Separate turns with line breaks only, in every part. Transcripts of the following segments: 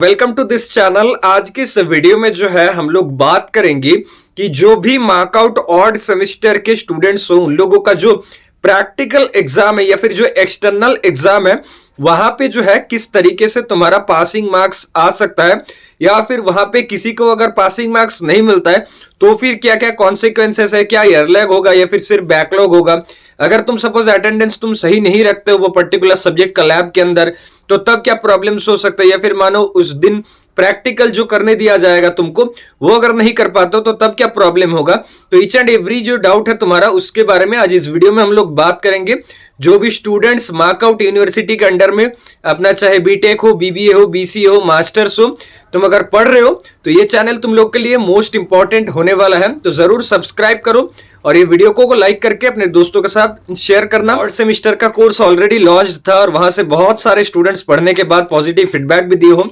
Welcome to this channel. आज की इस वीडियो में जो है हम लोग बात करेंगे कि जो भी मार्कआउट ऑड सेमेस्टर के स्टूडेंट्स हो उन लोगों का जो प्रैक्टिकल एग्जाम है या फिर जो एक्सटर्नल एग्जाम है वहां पे जो है किस तरीके से तुम्हारा पासिंग मार्क्स आ सकता है, या फिर वहां पे किसी को अगर पासिंग मार्क्स नहीं मिलता है तो फिर क्या क्या कॉन्सिक्वेंसेस है, क्या ईयरलैग होगा या फिर सिर्फ बैकलॉग होगा। अगर तुम सपोज अटेंडेंस तुम सही नहीं रखते हो वो पर्टिकुलर सब्जेक्ट का लैब के अंदर तो तब क्या प्रॉब्लम्स हो सकता है, या फिर मानो उस दिन प्रैक्टिकल जो करने दिया जाएगा तुमको वो अगर नहीं कर पाते हो तो तब क्या प्रॉब्लम होगा। तो ईच एंड एवरी जो डाउट है तुम्हारा उसके बारे में आज इस वीडियो में हम लोग बात करेंगे। जो भी स्टूडेंट्स मार्कआउट यूनिवर्सिटी के अंडर में अपना चाहे बीटेक हो, बीबीए हो, बीसीए हो, मास्टर्स हो, तुम अगर पढ़ रहे हो तो ये चैनल तुम लोग के लिए मोस्ट इंपॉर्टेंट होने वाला है, तो जरूर सब्सक्राइब करो और ये वीडियो को लाइक करके अपने दोस्तों के साथ शेयर करना। और सेमेस्टर का कोर्स ऑलरेडी लॉन्च था और वहां से बहुत सारे स्टूडेंट्स पढ़ने के बाद पॉजिटिव फीडबैक भी दिए हो,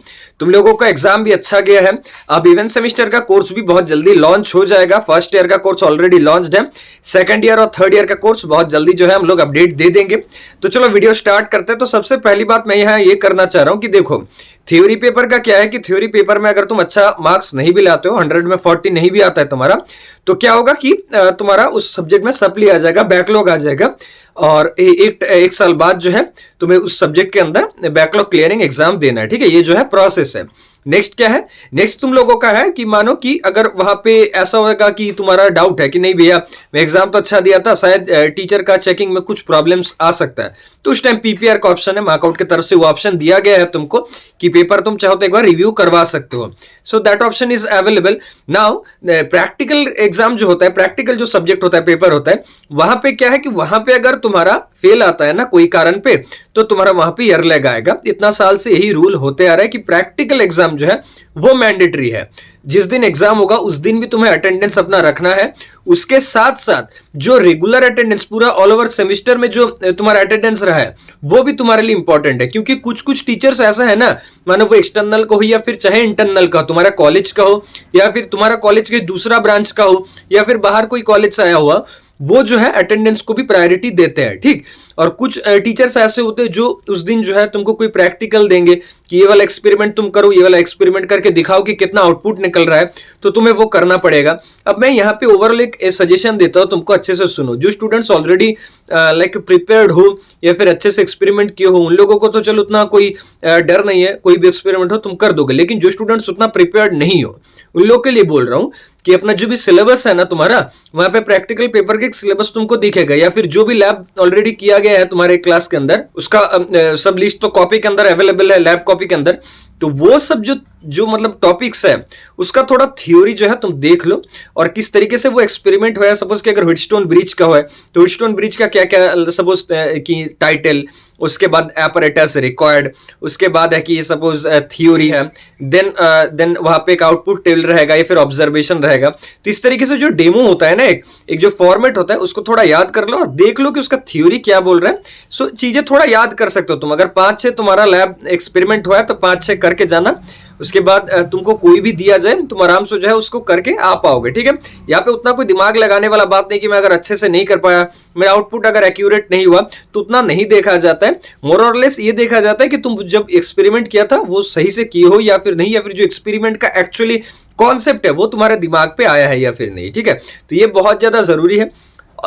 तुम लोगों का एग्जाम भी अच्छा गया है। अब इवेंट सेमेस्टर का कोर्स भी बहुत जल्दी लॉन्च हो जाएगा। फर्स्ट ईयर का कोर्स ऑलरेडी लॉन्च्ड है, सेकंड ईयर और थर्ड ईयर का कोर्स बहुत जल्दी जो है हम लोग अपडेट दे देंगे। तो चलो वीडियो स्टार्ट करते हैं। तो सबसे पहली बात मैं यहाँ ये करना चाह रहा हूँ कि देखो थ्योरी पेपर का क्या है कि थ्योरी पेपर में अगर तुम अच्छा मार्क्स नहीं भी लाते हो, 100 में 40 नहीं भी आता है तुम्हारा, तो क्या होगा कि तुम्हारा उस सब्जेक्ट में सप्ली आ जाएगा, बैकलॉग आ जाएगा और एक साल बाद जो है तुम्हें उस सब्जेक्ट के अंदर बैकलॉग क्लियरिंग एग्जाम देना है। ठीक है, ये जो है प्रोसेस है। नेक्स्ट क्या है, नेक्स्ट तुम लोगों का है कि मानो कि अगर वहां पे ऐसा होगा कि तुम्हारा डाउट है कि नहीं भैया मैं एग्जाम तो अच्छा दिया था, शायद टीचर का चेकिंग में कुछ प्रॉब्लम्स आ सकता है, तो उस टाइम पीपीआर का ऑप्शन है, मार्कआउट की तरफ से वो ऑप्शन दिया गया है तुमको कि पेपर तुम चाहो तो एक बार रिव्यू करवा सकते हो। So that option is available. Now practical exam जो होता है, प्रैक्टिकल जो सब्जेक्ट होता है, पेपर होता है, वहां पे क्या है कि वहां पे अगर तुम्हारा फेल आता है ना कोई कारण पे तो तुम्हारा वहां पे ईयरलैग आएगा। इतना साल से यही रूल होते आ रहा है कि प्रैक्टिकल एग्जाम जो है वो मैंडेटरी है। जिस दिन एग्जाम होगा उस दिन भी तुम्हें अटेंडेंस अपना रखना है। उसके साथ साथ जो रेगुलर अटेंडेंस पूरा ऑल ओवर सेमेस्टर में जो तुम्हारा अटेंडेंस रहा है वो भी तुम्हारे लिए इंपॉर्टेंट है, क्योंकि कुछ कुछ टीचर्स ऐसा है ना, मानो वो एक्सटर्नल का हो या फिर चाहे इंटरनल का, तुम्हारा कॉलेज का हो या फिर तुम्हारा कॉलेज के दूसरा ब्रांच का हो या फिर बाहर कोई कॉलेज से आया हुआ, वो जो है अटेंडेंस को भी प्रायोरिटी देते हैं। ठीक, और कुछ टीचर्स ऐसे होते हैं जो उस दिन जो है तुमको कोई प्रैक्टिकल देंगे कि ये वाला एक्सपेरिमेंट तुम करो, ये वाला एक्सपेरिमेंट करके दिखाओ कि कितना आउटपुट निकल रहा है, तो तुम्हें वो करना पड़ेगा। अब मैं यहाँ पे ओवरऑल एक सजेशन देता हूँ, तुमको अच्छे से सुनो। जो स्टूडेंट्स ऑलरेडी लाइक प्रिपेयर्ड हो या फिर अच्छे से एक्सपेरिमेंट किए हो उन लोगों को तो चलो उतना कोई डर नहीं है, कोई भी एक्सपेरिमेंट हो तुम कर दोगे। लेकिन जो स्टूडेंट्स उतना प्रिपेयर्ड नहीं हो उन लोगों के लिए बोल रहा हूँ कि अपना जो भी सिलेबस है ना तुम्हारा, वहां पे प्रैक्टिकल पेपर के सिलेबस तुमको दिखेगा, या फिर जो भी लैब ऑलरेडी किया गया है तुम्हारे क्लास के अंदर उसका सब लिस्ट तो कॉपी के अंदर अवेलेबल है, लैब कॉपी के अंदर। तो वो सब जो मतलब टॉपिक्स है उसका थोड़ा थ्योरी जो है तुम देख लो और किस तरीके से वो एक्सपेरिमेंट हुआ है। सपोज कि अगर व्हीटस्टोन ब्रिज का है तो व्हीटस्टोन ब्रिज का क्या क्या सपोज कि टाइटल, उसके बाद एपरेटस रिक्वायर्ड, उसके बाद है कि सपोज थ्योरी है, देन वहां पे एक आउटपुट टेबल रहेगा या फिर ऑब्जर्वेशन रहेगा। तो इस तरीके से जो डेमो होता है ना, एक जो फॉर्मेट होता है उसको थोड़ा याद कर लो और देख लो कि उसका थ्योरी क्या बोल रहा है। सो चीजें थोड़ा याद कर सकते हो तुम। अगर 5-6 तुम्हारा लैब एक्सपेरिमेंट हुआ है तो 5-6 करके जाना, उसके बाद तुमको कोई भी दिया जाए तुम आराम से जो है उसको करके आ पाओगे। ठीक है, यहाँ पे उतना कोई दिमाग लगाने वाला बात नहीं कि मैं अगर अच्छे से नहीं कर पाया, मेरा आउटपुट अगर एक्यूरेट नहीं हुआ तो उतना नहीं देखा जाता है। मोर और लेस ये देखा जाता है कि तुम जब एक्सपेरिमेंट किया था वो सही से किए हो या फिर नहीं, या फिर जो एक्सपेरिमेंट का एक्चुअली कॉन्सेप्ट है वो तुम्हारे दिमाग पे आया है या फिर नहीं। ठीक है, तो ये बहुत ज्यादा जरूरी है।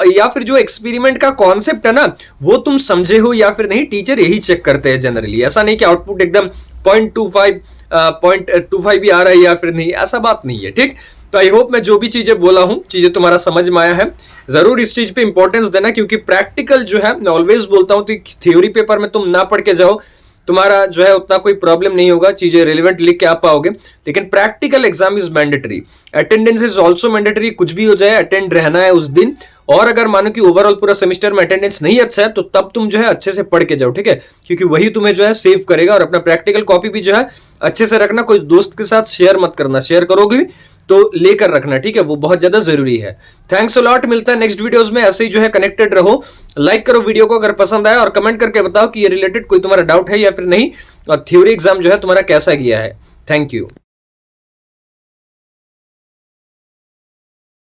या फिर जो एक्सपेरिमेंट का कॉन्सेप्ट है ना वो तुम समझे हो या फिर नहीं, टीचर यही चेक करते हैं जनरली। ऐसा नहीं कि आउटपुट एकदम 0.25 भी आ रहा है या फिर नहीं, ऐसा बात नहीं है। ठीक, तो आई होप मैं जो भी चीजें बोला हूं चीजें तुम्हारा समझ में आया है। जरूर इस चीज पे इंपॉर्टेंस देना, क्योंकि प्रैक्टिकल जो है मैं ऑलवेज बोलता हूं कि थ्योरी पेपर में तुम ना पढ़ के जाओ, तुम्हारा जो है उतना कोई प्रॉब्लम नहीं होगा, चीजें रिलेवेंट लिख के आ पाओगे। लेकिन practical exam is mandatory, attendance is also mandatory. कुछ भी हो जाए अटेंड रहना है उस दिन। और अगर मानो कि ओवरऑल पूरा सेमेस्टर में अटेंडेंस नहीं अच्छा है तो तब तुम जो है अच्छे से पढ़ के जाओ। ठीक है, क्योंकि वही तुम्हें जो है सेव करेगा। और अपना प्रैक्टिकल कॉपी भी जो है अच्छे से रखना, कोई दोस्त के साथ शेयर मत करना, शेयर करोगे तो लेकर रखना। ठीक है, वो बहुत ज्यादा जरूरी है। थैंक्स अ लॉट, मिलता है नेक्स्ट वीडियोस में। ऐसे ही जो है कनेक्टेड रहो, लाइक करो वीडियो को अगर पसंद आया और कमेंट करके बताओ कि ये रिलेटेड कोई तुम्हारा डाउट है या फिर नहीं, और थ्योरी एग्जाम जो है तुम्हारा कैसा गया है। Thank you.